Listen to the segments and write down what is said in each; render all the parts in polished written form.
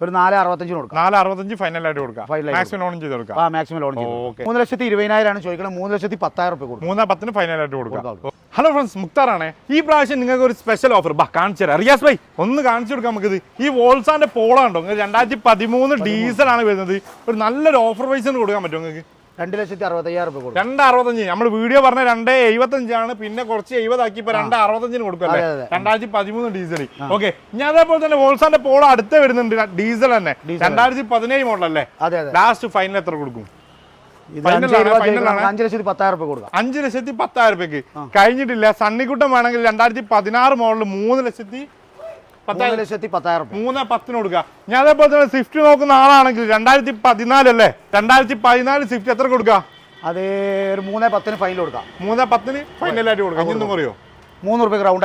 ഒരു 465 കൊടുക്കാം. 465 ഫൈനലായിട്ട് കൊടുക്കാം. മാക്സിമം ലോൺ ചെയ്ത് കൊടുക്കാം. മാക്സിമം ലോൺ ചെയ്ത് 3,20,000 ആണ് ചോദിക്കുന്നത്. 3,10,000 രൂപ കൊടുക്കും. 3,10,000 ഫൈനലായിട്ട് കൊടുക്കാം. ഹലോ ഫ്രണ്ട്സ്, മുക്താറാണ്. ഈ പ്രാവശ്യം നിങ്ങൾക്ക് ഒരു സ്പെഷ്യൽ ഓഫർ കാണിച്ചു തരാം. റിയാസ് ഭായി ഒന്ന് കാണിച്ചു കൊടുക്കാം നമുക്കിത്. ഈ വോൾസാന്റെ പോളോ ഉണ്ടോ? 2013 ഡീസലാണ് വരുന്നത്. ഒരു നല്ലൊരു ഓഫർ പ്രൈസിന് കൊടുക്കാൻ പറ്റുമോ നിങ്ങൾക്ക്? 2,65,000 രൂപ കൊടുക്കും. 2,65,000. നമ്മൾ വീഡിയോ പറഞ്ഞ 2,75 പിന്നെ കുറച്ച് 70 ആക്കി ഇപ്പൊ 2,65 കൊടുക്കല്ലേ? 2013 ഡീസൽ. ഓക്കെ, ഞാൻ അതേപോലെ തന്നെ വോൾസാന്റെ പോളോ അടുത്ത് വരുന്നുണ്ട് ഡീസൽ തന്നെ. 2017 മോഡൽ അല്ലേ? ലാസ്റ്റ് ഫൈനൽ എത്ര കൊടുക്കും? 5,10,000 രൂപ കൊടുക്കാം. 5,10,000 രൂപയ്ക്ക് കഴിഞ്ഞിട്ടില്ല. സണ്ണിക്കുട്ടം വേണമെങ്കിൽ 2016 മോഡൽ 3,10,000 3,10,000 കൊടുക്കുക. ഞാൻ അതേപോലെ തന്നെ സ്വിഫ്റ്റ് നോക്കുന്ന ആളാണെങ്കിൽ 2014 അല്ലേ? 2014 സ്വിഫ്റ്റ് എത്ര കൊടുക്കുക? അത് ഒരു 3,10,000 ഫൈനൽ കൊടുക്കാം. 3,10,000 ഫൈനലായിട്ട് കൊടുക്കാം. ഇതൊന്നും പറയോ? 3 രൂപയ്ക്ക് റൗണ്ട്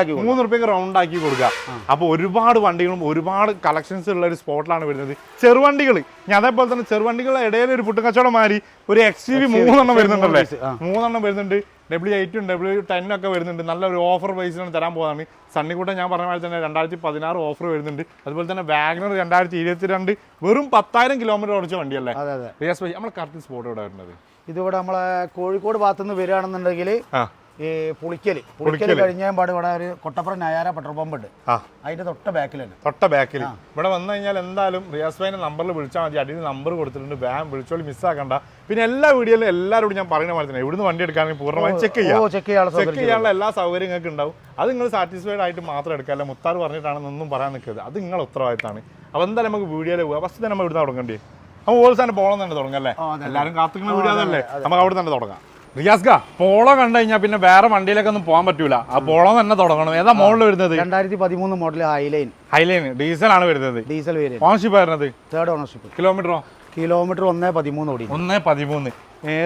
ആക്കി കൊടുക്കുക. അപ്പോൾ ഒരുപാട് വണ്ടികളും ഒരുപാട് കളക്ഷൻസ് ഉള്ള ഒരു സ്പോട്ടിലാണ് വരുന്നത്. ചെറുവണ്ടികൾ ഞാൻ അതേപോലെ തന്നെ ചെറുവണ്ടികളുടെ ഇടയിൽ ഒരു പുട്ടുകച്ചവടമാരി ഒരു XUV 3 വരുന്നുണ്ടല്ലേ? 3 വരുന്നുണ്ട്. W8 W10 ഒക്കെ വരുന്നുണ്ട്. നല്ലൊരു ഓഫർ പ്രൈസിലാണ് തരാൻ പോകുന്നതാണ്. സണ്ണിക്കുട്ടൻ ഞാൻ പറഞ്ഞ പോലെ തന്നെ 2016 ഓഫർ വരുന്നുണ്ട്. അതുപോലെ തന്നെ വാഗണർ 2022 വെറും 10,000 കിലോമീറ്റർ ഓടിച്ച വണ്ടിയല്ലേ? റിയാസ് ഭായി, നമ്മളെ കറക്റ്റ് സ്പോട്ട് ഇവിടെ വരുന്നത് ഇതിവിടെ നമ്മളെ കോഴിക്കോട് ഭാഗത്തുനിന്ന് വരികയാണെന്നുണ്ടെങ്കിൽ ഈ പുളിക്കൽ കഴിഞ്ഞാൽ പാട് ഇവിടെ ഒരു കൊട്ടപ്പുറം നയാര പെട്രോൾ പമ്പ് ഉണ്ട്. അതിന്റെ തൊട്ട ബാക്കിൽ ഇവിടെ വന്നു കഴിഞ്ഞാൽ എന്തായാലും റിയാസ് ഭായിന്റെ നമ്പറിൽ വിളിച്ചാൽ മതി. അടിയിൽ നമ്പർ കൊടുത്തിട്ടുണ്ട്. വേഗം വിളിച്ചോളി, മിസ്സാക്കണ്ട. പിന്നെ എല്ലാ വീഡിയോയിലും എല്ലാവരോടും ഞാൻ പറയുന്ന പോലെ തന്നെ ഇവിടുന്ന് വണ്ടി എടുക്കുകയാണെങ്കിൽ പൂർണ്ണമായും ചെക്ക് ചെയ്യാനുള്ള എല്ലാ സൗകര്യം നിങ്ങൾക്ക് ഉണ്ടാവും. അത് നിങ്ങൾ സാറ്റിസ്ഫൈഡ് ആയിട്ട് മാത്രം എടുക്കാല്ല. മുത്താർ പറഞ്ഞിട്ടാണെന്നൊന്നും പറയാൻ നിൽക്കരുത്. അത് നിങ്ങളുടെ ഉത്തരവാദിത്തമാണ്. അപ്പോൾ എന്തായാലും നമുക്ക് വീഡിയോയിൽ പോകാം. ഫസ്റ്റ് തന്നെ നമ്മൾ ഇവിടുന്ന് തുടങ്ങണ്ടേ? നമ്മൾ ഓൾസാൻ്റെ പോളം തന്നെ തുടങ്ങല്ലേ? എല്ലാവരും കാത്തുക്കുന്ന വീഡിയോ അതല്ലേ? നമുക്ക് അവിടെ തന്നെ തുടങ്ങാം. റിയാസ്ക, പോളോ കണ്ടു കഴിഞ്ഞാൽ പിന്നെ വേറെ വണ്ടിയിലൊക്കെ ഒന്നും പോകാൻ പറ്റൂല. ആ പോളോ തന്നെ തുടങ്ങണം. ഏതാ മോഡൽ വരുന്നത്? 2013 മോഡൽ ഹൈലൈൻ ഡീസൽ ആണ് വരുന്നത്. Diesel variant. ഓണർഷിപ്പ് വരുന്നത് 3rd ഓണർഷിപ്പ്. കിലോമീറ്ററോ? 1,13 ഓടി. 1,13.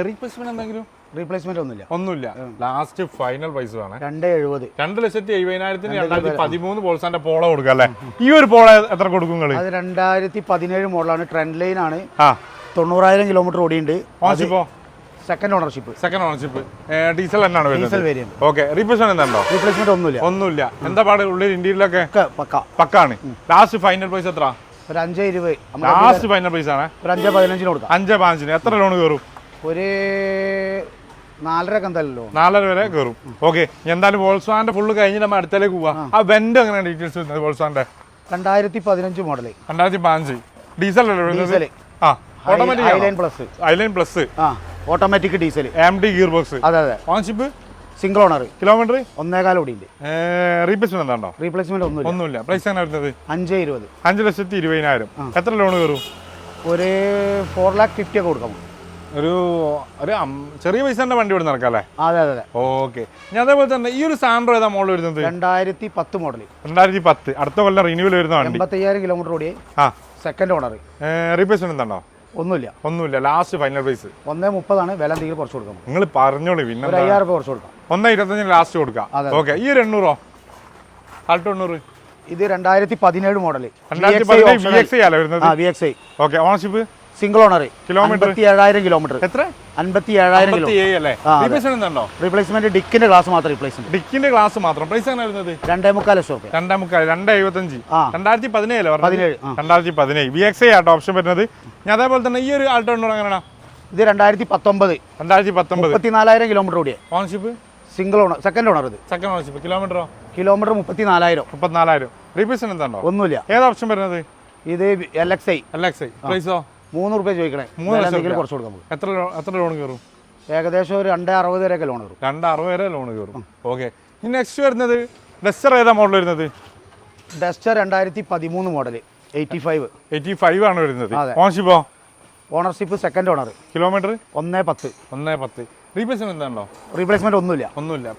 റീപ്ലേസ്മെന്റ് എന്തെങ്കിലും? റീപ്ലേസ്മെന്റ് ഒന്നുമില്ല. ലാസ്റ്റ് ഫൈനൽ പ്രൈസ് ആണ് 2,70,000. 2,70,000 2013 പോൾസാന്റെ പോളോ കൊടുക്കുക അല്ലേ? ഈ ഒരു പോളോ എത്ര കൊടുക്കും? അത് 2017 മോഡലാണ്. ട്രെൻഡ് ലൈൻ ആണ്. 90,000 കിലോമീറ്റർ ഓടിയുണ്ട്. Second ownership. ഡീസൽ തന്നെയാണ് വരുന്നത്. ഓക്കെ, റീപ്ലേസ്മെന്റ് ഉണ്ടോ? റീപ്ലേസ്മെന്റ് ഒന്നുമില്ല. എന്താ പാട്? ഉള്ളിൽ ഇന്റീരിയലൊക്കെ പക്കാണ്. ലാസ്റ്റ് ഫൈനൽ പ്രൈസ് എത്ര? ഒരു 5,20,000. ലാസ്റ്റ് ഫൈനൽ പ്രൈസ് ആണ്. ഒരു 5,15 കൊടുക്കാം. 5,15. എത്ര ലോൺ കയറും? ഒരു 4.5 എന്തായാലും 4.5 വരെ കയറും. ഓക്കെ, എന്തായാലും വോൾസ്വാന്റെ ഫുള്ള് കഴിഞ്ഞ് നമ്മൾ അടുത്തേക്ക് പോവാം. ആ വെന്റ് എങ്ങനെയാണ് ഡീറ്റെയിൽസ് വരുന്നത്? വോൾസ്വാന്റെ 2015 model. 2015 diesel diesel. Highline plus automatic diesel. MD gear box. അതെ. Ownership single owner. കിലോമീറ്റർ 1,4 ഓടിയുണ്ട്. റീപ്ലേസ്മെന്റ് ഉണ്ടോ? റീപ്ലേസ്മെന്റ് ഒന്നുമില്ല. പ്രൈസ് എങ്ങനെ വരുന്നത്? 5,20,000. 5,20,000. എത്ര ലോൺ കയറും? ഒരു 4,50,000 ഒക്കെ കൊടുക്കാം. ഒരു ചെറിയ പൈസന്റെ വണ്ടി ഇവിടെ നടക്കാം അല്ലേ? അതെ. ഓക്കെ, ഞാൻ അതേപോലെ തന്നെ ഈ ഒരു സാൻഡ്രോ ഏതാ മോഡൽ വരുന്നത്? 2010 മോഡൽ. 2010. അടുത്ത കൊല്ലം റിന്യൂവൽ വരുന്ന വണ്ടി. 85,000 കിലോമീറ്റർ ഓടിയേ. Second owner. റീപ്ലേസ്മെന്റ് ഉണ്ടോ? ഒന്നുമില്ല. ലാസ്റ്റ് ഫൈനൽ പ്രൈസ് 1,30 ആണ്. വില എന്തെങ്കിലും കുറച്ച് കൊടുക്കാം. നിങ്ങൾ പറഞ്ഞോളൂ. പിന്നെ 5,000 രൂപ കുറച്ച് കൊടുക്കാം. 1,25 ലാസ്റ്റ് കൊടുക്കാം. ഓക്കെ, ഈ ഒരു 800 ആൾട്ടോ 800. ഇത് 2017 model. VXI. Okay, ownership single owner. Kilometre 57,000 kilometre. എത്ര? 57,000 അല്ലേ? റീപ്ലേസ്മെന്റ് ഉണ്ടോ? റീപ്ലേസ്മെന്റ് ഡിക്കിന്റെ ഗ്ലാസ് മാത്രം റീപ്ലേസ്മെന്റ്. ഡിക്കിന്റെ ഗ്ലാസ് മാത്രം. പ്രൈസ് എങ്ങനെ വരുന്നത്? 2,45 ലക്ഷം രൂപ. 2,75. 2017 VXI ആട്ടോ ഓപ്ഷൻ വരുന്നത്. ഞാൻ അതേപോലെ തന്നെ ഈ ഒരു ആൾട്ടോ എങ്ങനെയാണ്? ഇത് 2019 34,000 കിലോമീറ്റർ ഓടിയ. Ownership single owner. Second owner. Second ownership. കിലോമീറ്ററോ? കിലോമീറ്റർ 34,000. റീപ്ലേസ്മെന്റ് ഉണ്ടോ? ഒന്നുമില്ല. ഏത് ഓപ്ഷൻ വരുന്നത്? ഇത് LXI. പ്രൈസോ? 3 രൂപ ചോദിക്കണേ. 3,00,000 കുറച്ച് കൊടുക്കാം. എത്ര ലോൺ കയറും? ഏകദേശം ഒരു 2,60 വരെയൊക്കെ ലോൺ കയറും. 2,60 വരെ ലോൺ കയറും. ഓക്കെ, ഇനി നെക്സ്റ്റ് വരുന്നത് ഡസ്റ്റർ ഏതാ മോഡൽ വരുന്നത്? Duster 2013 model. 85 ആണ് വരുന്നത്. ഓണർഷിപ്പോ? Ownership second owner. Kilometre 1,10. Replacement ഉണ്ടോ? റീപ്ലേസ്മെന്റ് ഒന്നുമില്ല.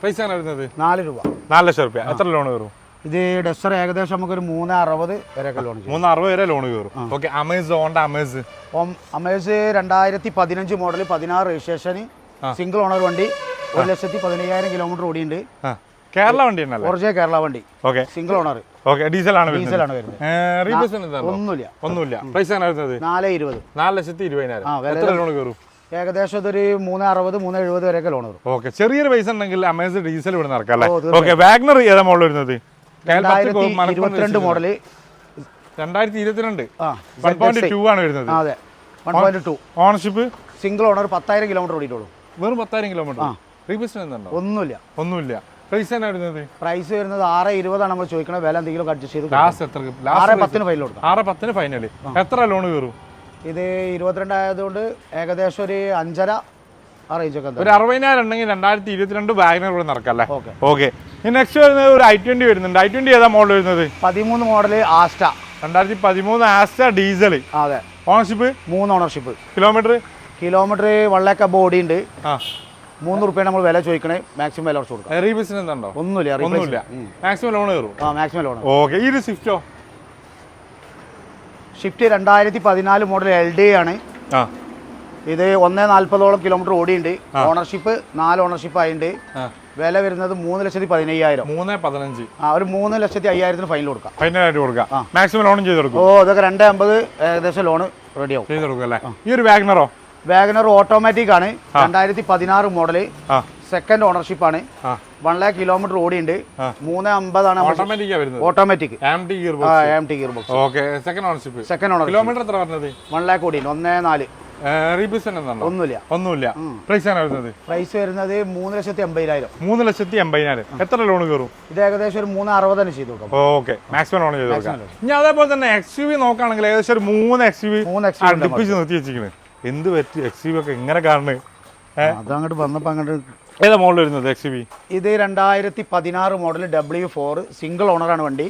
പ്രൈസ് ആണ് വരുന്നത്? 4 രൂപ. 4 ലക്ഷം രൂപ. എത്ര ലോൺ കയറും? ഇത് ഡസ്റ്റർ ഏകദേശം നമുക്ക് ഒരു 3,60 വരെയൊക്കെ ലോൺ 3,60 വരെ ലോൺ കയറും. Okay, Amaze 2015 model 16 registration. Single owner വണ്ടി. 1,15,000 കിലോമീറ്റർ ഓടിയുണ്ട്. കേരള വണ്ടി ഒറിജിനൽ കേരള വണ്ടി. Okay, single owner. Okay, diesel ആണ് വരുന്നത്. ഒന്നുമില്ല. പ്രൈസ് ആണ് വരുന്നത്? 4,20,000. എത്ര ലോൺ കയറും? ഏകദേശം അതൊരു 3,60 3,70 വരെയൊക്കെ ലോൺ കയറും. ഓക്കെ, ചെറിയൊരു പൈസ ഉണ്ടെങ്കിൽ അമേസ് ഡീസൽ ഇവിടെ നടക്കാം അല്ലേ? ഓക്കെ, വാഗ്നർ ഏതാ മോഡൽ വരുന്നത്? 2022 മോഡൽ. 2022 ആ 1.2 ആണ് വരുന്നത്. അതെ 1.2. ഓണർഷിപ്പ് സിംഗിൾ ഓണർ 10,000 കിലോമീറ്റർ ഓടിയിട്ടുള്ളൂ. വെറും 10,000 കിലോമീറ്റർ. റീപ്ലേസ്മെന്റ് എന്തുണ്ടോ? ഒന്നുമില്ല. പ്രൈസ് തന്നെ വരുന്നത്? പ്രൈസ് വരുന്നത് 6.20 നമ്മൾ ചോദിക്കുന്നത്. വില എന്തെങ്കിലും അഡ്ജസ്റ്റ് ചെയ്ത് ലാസ്റ്റ് എത്ര? 6.10 ഫൈനൽ കൊടുക്കാം. 6.10 ഫൈനൽ. എത്ര ലോൺ കയറും? ഇത് 22 ആയതുകൊണ്ട് ഏകദേശം ഒരു 5.5 ആ റേഞ്ച് ഒക്കെ. ഒരു 60,000 ഉണ്ടെങ്കിൽ 2022 വാഗനർ ഇവിടെ നടക്കല്ലേ? ഓക്കെ. നെക്സ്റ്റ് വരുന്നത് ഒരു i20 വരുന്നുണ്ട്. i20 ഏതാ മോഡൽ വരുന്നത്? 13 മോഡൽ ആസ്റ്റ. 2013 Asta diesel. അതെ. Ownership? 3 ownership. Kilometre 1 lakh body ഉണ്ട്. 3 റുപ്യ നമ്മൾ വില ചോദിക്കണേ. മാക്സിമം വില കുറച്ച് കൊടുക്കാം. റീബിസിന് എന്തുണ്ടോ? ഒന്നുമില്ല. മാക്സിമം ലോൺ കയറും. Maximum loan. ഓക്കെ. ഈ ഒരു സ്വിഫ്റ്റോ? സ്വിഫ്റ്റ് 2014 മോഡൽ LD ആണ്. ഇത് 140,000 കിലോമീറ്റർ ഓടിയുണ്ട്. ഓണർഷിപ്പ് 4 ഓണർഷിപ്പ് ആയിട്ടുണ്ട്. വില വരുന്നത് 3,15,000. 3.15. ഒരു 3,05,000 ഫൈനൽ കൊടുക്കാം. ഫൈനലായിട്ട് കൊടുക്കാം. മാക്സിമം ലോണും ചെയ്ത് കൊടുക്കും. ഇതൊക്കെ 2.50 ഏകദേശം ലോൺ റെഡി ആവും. ചെയ്ത് കൊടുക്കും അല്ലേ? ഈ ഒരു വാഗനറോ? വാഗനർ ഓട്ടോമാറ്റിക് ആണ്. 2016 മോഡല്. സെക്കൻഡ് ഓണർഷിപ്പ് ആണ്. 1 lakh കിലോമീറ്റർ ഓടിയുണ്ട്. 3.50 ആണ് automatic. AMT gear box. Okay. Second ownership. Kilometre എത്ര പറഞ്ഞത്? 1 lakh ഓടിയുണ്ട്. 1.4. ഒന്നുമില്ല. പ്രൈസ് ആണ് വരുന്നത്? പ്രൈസ് വരുന്നത് 3,80,000. 3,80,000. എത്ര ലോൺ കയറും? ഇത് ഏകദേശം ഒരു 3.60 ചെയ്ത് കൊടുക്കാം. ഓക്കെ. മാക്സിമം ലോൺ ചെയ്ത് കൊടുക്കാം. ഇനി അതേപോലെ തന്നെ XUV നോക്കുകയാണെങ്കിൽ ഏകദേശം ഒരു 3 XUV അടുപ്പിച്ച് നിർത്തി വെച്ചിരിക്കുന്നത്. എന്ത് പറ്റി XUV ഒക്കെ ഇങ്ങനെ കാണുന്നത്? അതങ്ങോട്ട് വന്നപ്പോൾ അങ്ങോട്ട്. ഏതാ മോഡൽ വരുന്നത് XUV? ഇത് 2016 മോഡൽ W4 സിംഗിൾ ഓണറാണ് വണ്ടി.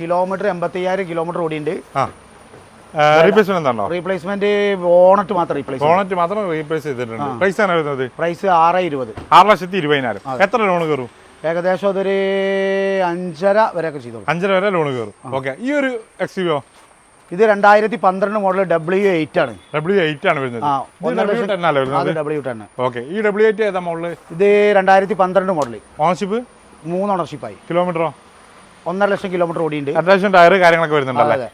കിലോമീറ്റർ 85,000 കിലോമീറ്റർ ഓടിയുണ്ട്. റീപ്ലേസ്മെന്റ് ബോണറ്റ് മാത്രം റീപ്ലേസ് ചെയ്തിട്ടുണ്ട്. പ്രൈസ് ആണ് വരുന്നത്? പ്രൈസ് 6.20. 6,20,000. എത്ര ലോൺ കയറും? ഏകദേശം അതൊരു 5.5 വരെയൊക്കെ ചെയ്തു. 5.5 വരെ ലോൺ കയറും. ഓക്കെ. ഈ ഒരു XUV ഇത് 2012 മോഡൽ W8 ആണ്. W8 ആണ് വരുന്നത്. W10. ഓക്കെ. ഈ W8 ഏതാ മോഡൽ? ഇത് 2012 മോഡൽ. ഓണർഷിപ്പ്? 3 ഓണർഷിപ്പായി. കിലോമീറ്ററോ? 1.5 ലക്ഷം കിലോമീറ്റർ ഓടിയുണ്ട്. അത്യാവശ്യം ടയർ കാര്യങ്ങളൊക്കെ വരുന്നുണ്ടല്ലേ?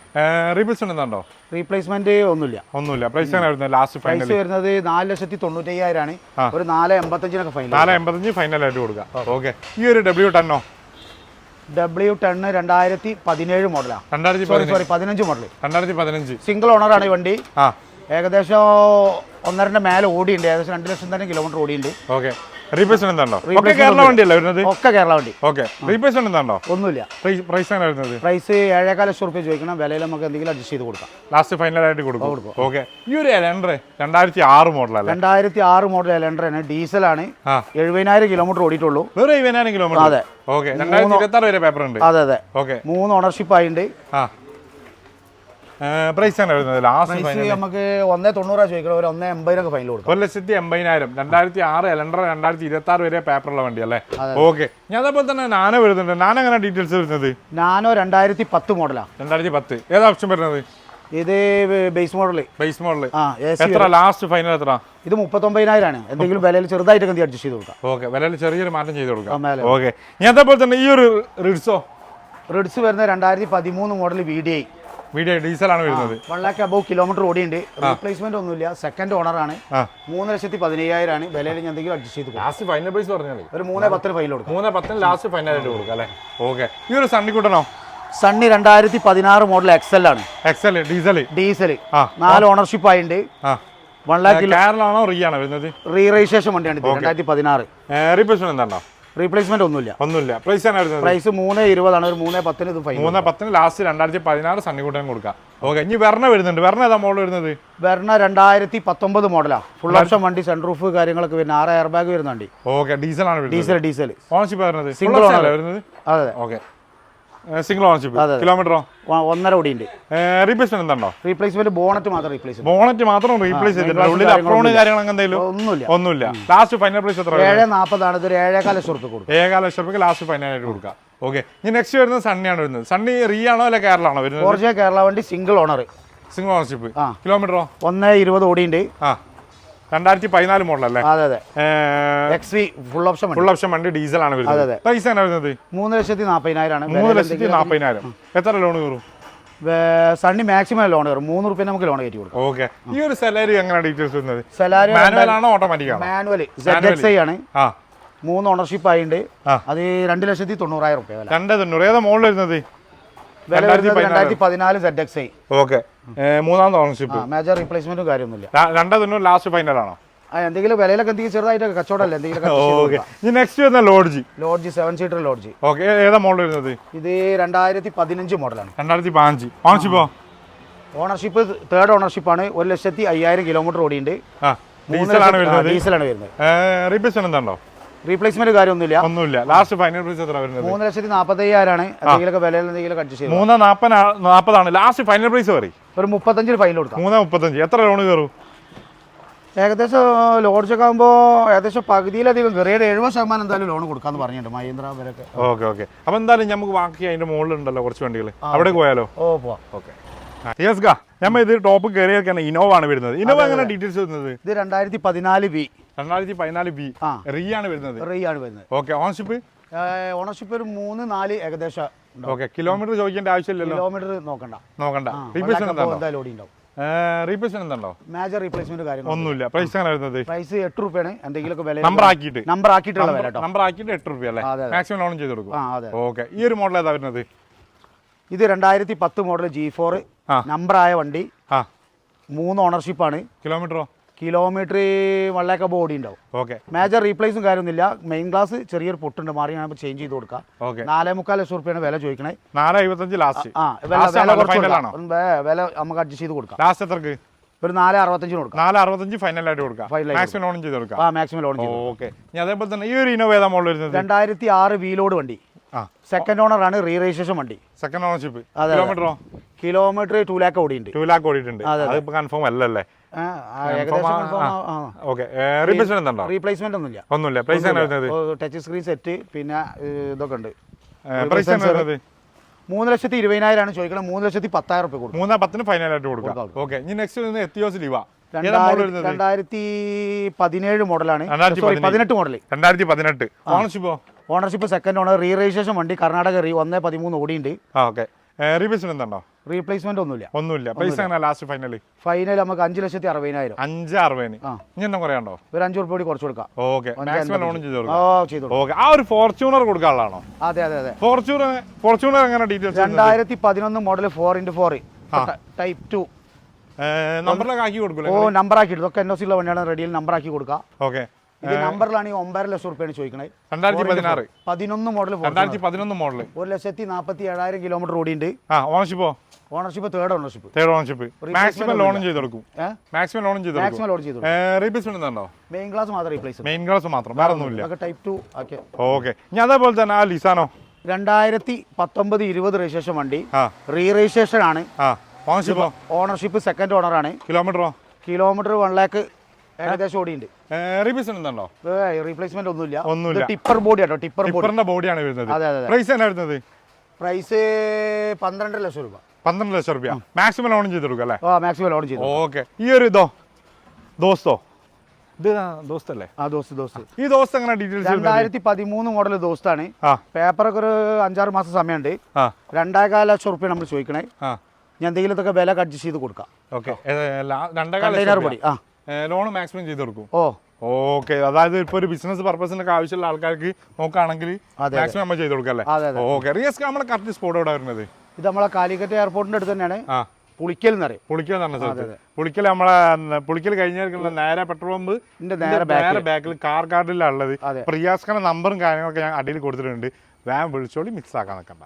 റീപ്ലേസ്മെന്റ് എന്താണോ? റീപ്ലേസ്മെന്റ് ഒന്നുമില്ല. പ്രൈസ് ആണ് വരുന്നത്? ലാസ്റ്റ് ഫൈനൽ വരുന്നത് 4,95,000 ആണ്. ഒരു 4.85 ഫൈനൽ. 4.85 ഫൈനലായിട്ട് കൊടുക്കാം. ഓക്കെ. ഈ ഒരു W10 W10 2017 മോഡലാണ്. 15 മോഡൽ. 2015 സിംഗിൾ ഓണർ ആണ് ഈ വണ്ടി. ഏകദേശം 1.5 മേലെ ഓടിയുണ്ട്. ഏകദേശം 2 ലക്ഷം തന്നെ കിലോമീറ്റർ ഓടിയുണ്ട്. ഓക്കെ. റീപ്ലേസ്മെന്റ് എന്താണോ? കേരള വണ്ടിയല്ലേ വരുന്നത്? ഒക്കെ കേരള വണ്ടി. ഓക്കെ. റീപ്ലേസ്മെന്റ് എന്താണോ? ഒന്നുമില്ല. പ്രൈസ് ആണ് വരുന്നത്? പ്രൈസ് 7.25 ലക്ഷം റുപ്യ ചോദിക്കണം. വിലയിൽ നമുക്ക് എന്തെങ്കിലും അഡ്ജസ്റ്റ് ചെയ്ത് കൊടുക്കാം. ലാസ്റ്റ് ഫൈനലായിട്ട് കൊടുക്കും. ഓക്കെ. ഈ ഒരു എലൻഡർ 2006 മോഡലല്ലേ? 2006 മോഡൽ എലൻഡർ ആണ്. ഡീസലാണ്. 70,000 കിലോമീറ്റർ ഓടിയിട്ടുള്ളൂ. വെറും 70,000 കിലോമീറ്റർ. അതെ. ഓക്കെ. 2026 വരെ പേപ്പർ ഉണ്ട്. അതെ. ഓക്കെ. 3 ഓണർഷിപ്പ് ആയിട്ടുണ്ട്. പ്രൈസ് ആണ് വരുന്നത്? ലാസ്റ്റ് നമുക്ക് 1.90 ചോദിക്കണം. ഒരു 1.80 ഫൈനൽ കൊടുക്കും. 1,80,000. 2006 എലൻഡർ 2026 വരെ പേപ്പറുള്ള വണ്ടി അല്ലേ? ഓക്കെ. ഞാൻ അതേപോലെ തന്നെ നാനോ വരുന്നുണ്ട്. നാനോ എങ്ങനെ ഡീറ്റെയിൽസ് വരുന്നത്? നാനോ 2010 മോഡലാണ്. 2010. ഏതാ ഓപ്ഷൻ വരുന്നത്? ഇത് ബേസ് മോഡൽ. എത്ര ലാസ്റ്റ് ഫൈനൽ എത്ര? ഇത് 39,000 ആണ്. എന്തെങ്കിലും വിലയിൽ ചെറുതായിട്ട് അഡ്ജസ്റ്റ് ചെയ്ത് കൊടുക്കാം. ഓക്കെ. വിലയിൽ ചെറിയൊരു മാറ്റം ചെയ്ത് കൊടുക്കാം. ഓക്കെ. ഞാൻ അതേപോലെ തന്നെ ഈ ഒരു റിഡ്സ് വരുന്നത് 2013 മോഡൽ VDI ഡീസലാണ് വരുന്നത്. 1 lakh above കിലോമീറ്റർ ഓടിയുണ്ട്. റീപ്ലേസ്മെന്റ് ഒന്നുമില്ല. സെക്കൻഡ് ഓണർ ആണ്. 3,15,000 ആണ്. വിലയിൽ എന്തെങ്കിലും അഡ്ജസ്റ്റ് ചെയ്ത് കൊടുക്കാം. ലാസ്റ്റ് ഫൈനൽ പ്രൈസ് പറഞ്ഞാൽ ഒരു 3.10 ഫൈനൽ കൊടുക്കാം. 3.10 ലാസ്റ്റ് ഫൈനലായിട്ട് കൊടുക്കാം അല്ലേ? ഓക്കെ. ഈ ഒരു സണ്ണി കൂട്ടണോ? സണ്ണി 2016 മോഡൽ XL ആണ്. ഡീസൽ 4 ഓണർഷിപ്പ് ആയിട്ടുണ്ട്. 1 lakh. കേരളാണോ റീ ആണോ വരുന്നത്? റീ രജിസ്ട്രേഷൻ വണ്ടിയാണ്. 2016. റീപ്ലേസ്മെന്റ് എന്താണോ? റീപ്ലേസ്മെന്റ് ഒന്നുമില്ല. പ്രൈസ് ആണ് വരുന്നത്? പ്രൈസ് 3.20 ആണ്. ഒരു 3.10 ഇത് ഫൈനൽ. 3.10 ലാസ്റ്റ് 2016 സണ്ണിക്കൂട്ടൻ കൊടുക്കാം. ഓക്കെ. ഇനി വെർണ വരുന്നുണ്ട്. വെർണ ഏതാ മോഡൽ വരുന്നത്? വെർണ 2019 മോഡലാണ്. ഫുൾ ഓപ്ഷൻ വണ്ടി. സൺ റൂഫ് കാര്യങ്ങളൊക്കെ വരുന്ന 6 എയർ ബാഗ് വരുന്ന വണ്ടി. ഓക്കെ. ഡീസലാണ് ഡീസൽ. ഓണർഷിപ്പ് വരുന്നത്? സിംഗിൾ ഓണർ വരുന്നത്. അതെ. ഓക്കെ. Single ownership. കിലോമീറ്ററോ? 1.5 ഓടിയുണ്ട്. റീപ്ലേസ്മെന്റ് എന്താണോ? റീപ്ലേസ്മെന്റ് ബോണറ്റ് മാത്രം റീപ്ലേസ് ചെയ്തിട്ടുണ്ട്. ഉള്ളിൽ അപ്രോൺ കാര്യങ്ങളൊക്കെ എന്തെങ്കിലും? ഒന്നുമില്ല. ലാസ്റ്റ് ഫൈനൽ പ്രൈസ് എത്ര? 7.40 ആണ്. ഇതൊരു 7.25 ലക്ഷം റുപ്യ കൊടുക്കും. 7.25 ലക്ഷം റുപ്യക്ക് ലാസ്റ്റ് ഫൈനലായിട്ട് കൊടുക്കാം. ഓക്കെ. ഇനി നെക്സ്റ്റ് വരുന്നത് സണ്ണിയാണ് വരുന്നത്. സണ്ണി റീ ആണോ അല്ലെ കേരള ആണോ വരുന്നത്? ഓറിജിനൽ കേരള വണ്ടി. Single owner. Single ownership. കിലോമീറ്ററോ? 1.20 ഓടിയുണ്ട്. 2014 മോഡൽ അല്ലേ? അതെ. XV ഫുൾ ഓപ്ഷൻ വണ്ടി ഡീസലാണ് വരുന്നത്. പ്രൈസ് ആണ് വരുന്നത്? 3,40,000 ആണ്. 3,40,000. എത്ര ലോൺ കയറും? സണ്ണി മാക്സിമം ലോൺ കയറും. 3 റുപ്യ നമുക്ക് ലോൺ കയറ്റി കൊടുക്കും. ഓക്കെ. ഈ ഒരു സെലാരി എങ്ങനെ ഡീറ്റെയിൽസ് വരുന്നത്? സെലാരി മാനുവൽ ആണോ ഓട്ടോമാറ്റിക് ആണോ? മാനുവൽ. ZXi ആണ്. 3 ഓണർഷിപ്പ് ആയിട്ടുണ്ട്. അത് 2,90,000 റുപ്യ. 2,90,000. ഏതാ മോഡൽ വരുന്നത്? വില 2014 ZXi. ഓക്കെ, മൂന്നാമത്തെ ഓണർഷിപ്പ്. മേജർ റീപ്ലേസ്മെന്റും കാര്യമൊന്നുമില്ല. രണ്ടതിനും ലാസ്റ്റ് ഫൈനൽ ആണോ? എന്തെങ്കിലും വിലയിലൊക്കെ എന്തെങ്കിലും ചെറുതായിട്ട് കച്ചവടമല്ലേ എന്തെങ്കിലും. നെക്സ്റ്റ് വരുന്ന ലോഡ്ജ് 7 സീറ്റർ ലോഡ്ജ്. ഓക്കെ, ഏതാ മോഡൽ വരുന്നത്? ഇത് 2015 മോഡലാണ്. 2015. ഓണർഷിപ്പോ? ഓണർഷിപ്പ് തേർഡ് ഓണർഷിപ്പാണ്. 1,05,000 കിലോമീറ്റർ ഓടിയുണ്ട്. ഡീസലാണ് വരുന്നത്. ഡീസലാണ് വരുന്നത്. റീപ്ലേസ്മെന്റ് എന്താണോ? റീപ്ലേസ്മെന്റ് കാര്യമൊന്നുമില്ല. ലാസ്റ്റ് ഫൈനൽ പ്രൈസ് എത്ര വരുന്നത്? 3,45,000 എന്തെങ്കിലും വിലയിൽ എന്തെങ്കിലും അഡ്ജസ്റ്റ് ചെയ്യും. 3,40 ലാസ്റ്റ് ഫൈനൽ പ്രൈസ് പറയും. ഒരു 35 ഫൈനൽ കൊടുക്കാം. 3,35. എത്ര ലോൺ കയറും? ഏകദേശം ലോഡ്ജൊക്കെ ആകുമ്പോൾ ഏകദേശം പകുതിയിലധികം കയറിയത് 70% എന്തായാലും ലോൺ കൊടുക്കാന്ന് പറഞ്ഞിട്ടുണ്ട് മഹീന്ദ്ര വരൊക്കെ. Okay okay. അപ്പൊ എന്തായാലും നമുക്ക് ബാക്കി അതിന്റെ മുകളിലുണ്ടല്ലോ കുറച്ച് വണ്ടികൾ, അവിടെ പോയാലോ? പോവാം. ഓക്കെ, നമ്മൾ ഇത് ടോപ്പ് കയറിയൊക്കെയാണ്. ഇനോവ ആണ് വരുന്നത്. ഇനോവ എങ്ങനെ ഡീറ്റെയിൽസ് വരുന്നത്? ഇത് 2014 ബി. 2014 ബി റീ ആണ് വരുന്നത്. ഓക്കെ, ഓണർഷിപ്പ് ഒരു 3-4 ഏകദേശം. ഓക്കെ, കിലോമീറ്റർ ചോദിക്കേണ്ട ആവശ്യമില്ലല്ലോ. കിലോമീറ്റർ നോക്കണ്ട. റീപ്ലേസ്മെന്റ് എന്താണോ? മേജർ റീപ്ലേസ്മെന്റ് കാര്യങ്ങൾ ഒന്നുമില്ല. പ്രൈസ് എങ്ങനെ വരുന്നത്? പ്രൈസ് 8 രൂപയാണ്. എന്തെങ്കിലും വില നമ്പർ ആക്കിയിട്ടുള്ള വില. നമ്പർ ആക്കിയിട്ട് 8 രൂപ അല്ലേ? മാക്സിമം ലോൺ ചെയ്ത് കൊടുക്കും. ഓക്കെ, ഈ ഒരു മോഡൽ ഏതാ വരുന്നത്? ഇത് 2010 മോഡൽ G4 നമ്പറായ വണ്ടി. 3 ഓണർഷിപ്പാണ്. കിലോമീറ്റർ 1 lakh ബോഡി ഉണ്ടാവും. ഓക്കെ, മേജർ റീപ്ലേസും കാര്യമൊന്നുമില്ല. മെയിൻ ഗ്ലാസ് ചെറിയൊരു പൊട്ടുണ്ട്, മാറി ഞാൻ ചേഞ്ച് ചെയ്ത് കൊടുക്കാം. 4.25 ലക്ഷം റുപ്യാണ് വില ചോദിക്കണേ. 4.55 ലാസ്റ്റ്. വില നമുക്ക് അഡ്ജസ്റ്റ് ചെയ്ത് കൊടുക്കാം. ലാസ്റ്റ് എത്രക്ക്? ഒരു 4.65 കൊടുക്കാം. 4.65 ഫൈനൽ ആയിട്ട് കൊടുക്കാം. മാക്സിമം ലോൺ ചെയ്ത് കൊടുക്കാം. മാക്സിമം ലോൺ ചെയ്ത്. ഓക്കെ, അതേപോലെ തന്നെ ഈ ഒരു ഇനോവ ഏതാ മോഡൽ വരുന്നത്? 2006 വീലോഡ് വണ്ടി. സെക്കൻഡ് ഓണർ ആണ്. റീ രജിസ്ട്രേഷൻ വണ്ടി. Second ownership. കിലോമീറ്റർ 2 lakh ഓടിയിട്ടുണ്ട്. 2 lakh ഓടിയിട്ടുണ്ട്. അതിപ്പോ കൺഫേം അല്ലല്ലേ? റീപ്ലേസ്മെന്റ് ഒന്നുമില്ല. ടച്ച് സ്ക്രീൻ സെറ്റ് പിന്നെ ഇതൊക്കെ ഉണ്ട്. 3,20,000 ചോദിക്കണം. 3,10,000 രൂപ കൊടുക്കും. 3,10 ഫൈനൽ ആയിട്ട് കൊടുക്കാം. ഓക്കെ, ഇനി നെക്സ്റ്റ് വരുന്നത് എത്തിയോസ് ലിവ. 2017 മോഡലാണ്. 18 model. 2018. Ownership second owner. Re registration വണ്ടി. കർണാടക 1.13 ഓടിയുണ്ട്. ഓക്കെ, റീപ്ലേസ്മെന്റ് എന്താണോ? റീപ്ലേസ്മെന്റ് ഒന്നുമില്ല. പ്രൈസ് എങ്ങനെ ലാസ്റ്റ് ഫൈനൽ നമുക്ക് 5,60,000. 5,60,000. ഇനി എന്താ പറയാണ്ടോ? ഒരു 5 രൂപ കൂടി കുറച്ച് കൊടുക്കാം. ഓക്കെ, മാക്സിമം ലോൺ ചെയ്ത് കൊടുക്കാം. ഓക്കെ, ആ ഒരു ഫോർച്യൂണർ കൊടുക്കാനുള്ളതാണോ? അതെ. ഫോർച്യൂണർ എങ്ങനെ ഡീറ്റെയിൽസ്? 2011 model 4x4 type 2. നമ്പറിലൊക്കെ ആക്കി കൊടുക്കും. നമ്പർ ആക്കി ഇതൊക്കെ NOC ഉള്ള വണ്ടിയാണ്. റെഡിയിൽ നമ്പർ ആക്കി കൊടുക്കാം. ഓക്കെ, ഇത് നമ്പറിലാണ് 9.5 ലക്ഷം റുപ്യാണ് ചോദിക്കണേ. 2011 മോഡൽ. 1,47,000 കിലോമീറ്റർ ഓടിയുണ്ട്. Ownership third ownership. Maximum loan ചെയ്ത് കൊടുക്കും. റീപ്ലേസ്മെന്റ് ഉണ്ടോ? മെയിൻ ഗ്ലാസ് മാത്രം, വേറെ ഒന്നുമില്ല. ടൈപ്പ് 2. ഓക്കെ, ഞാൻ അതേപോലെ തന്നെ ആ ലിസാനോ 2019-20 രജിസ്ട്രേഷൻ വണ്ടി. റീ രജിസ്ട്രേഷൻ ആണ്. ഓണർഷിപ്പ് സെക്കൻഡ് ഓണർ ആണ്. കിലോമീറ്റർ 1 lakh ഏകദേശം ഓടിയുണ്ട്. റീപ്ലേസ്മെന്റ് ഒന്നുമില്ല. ടിപ്പർ ബോഡി ആട്ടോ. ടിപ്പറിന്റെ ബോഡിയാണ് വരുന്നത്. പ്രൈസ് എന്നാ വരുന്നത്? പ്രൈസ് 12 ലക്ഷം രൂപ. 12 ലക്ഷം രൂപ. മാക്സിമം ലോൺ ചെയ്ത് കൊടുക്കും അല്ലേ? മാക്സിമം ലോൺ ചെയ്തു. ഓക്കെ, ഈ ഒരു ദോസ്തല്ലേ? ഈ ദോസ്ത് എങ്ങനെ ഡീറ്റെയിൽസ്? 2013 മോഡൽ ദോസ്താണ്. പേപ്പറൊക്കെ ഒരു 5-6 മാസം സമയമുണ്ട്. 2.25 ലക്ഷം റുപ്യ നമ്മൾ ചോദിക്കണേ. ഞാൻ എന്തെങ്കിലും ഇതൊക്കെ വില അഡ്ജസ്റ്റ് ചെയ്ത് കൊടുക്കാം. ഓക്കെ, 2.25 ലക്ഷം ലോൺ മാക്സിമം ചെയ്ത് കൊടുക്കും. ഓക്കെ, അതായത് ഇപ്പൊ ഒരു ബിസിനസ് പർപ്പസിനൊക്കെ ആവശ്യമുള്ള ആൾക്കാർക്ക് നോക്കുകയാണെങ്കിൽ മാക്സിമം നമ്മൾ ചെയ്ത് കൊടുക്കാം അല്ലേ? ഓക്കെ, റിയസ്ക നമ്മളെ കറക്റ്റ് സ്പോട്ട് എവിടെ വരുന്നത്? ഇത് നമ്മളെ കാലിക്കറ്റ് എയർപോർട്ടിന്റെ അടുത്ത് തന്നെയാണ്. പുളിക്കൽ എന്ന് പറയും. പുളിക്കൽ നമ്മളെ പുളിക്കൽ കഴിഞ്ഞ നേരെ പെട്രോൾ പമ്പ് നേരെ ബാക്കിൽ കാർ ഗാർഡിലാണ് ഉള്ളത്. റിയാസ്ഖാന്റെ നമ്പറും കാര്യങ്ങളൊക്കെ ഞാൻ അടിയിൽ കൊടുത്തിട്ടുണ്ട്. വേഗം വിളിച്ചോളി, മിസ് ആക്കാൻ നിൽക്കണ്ട.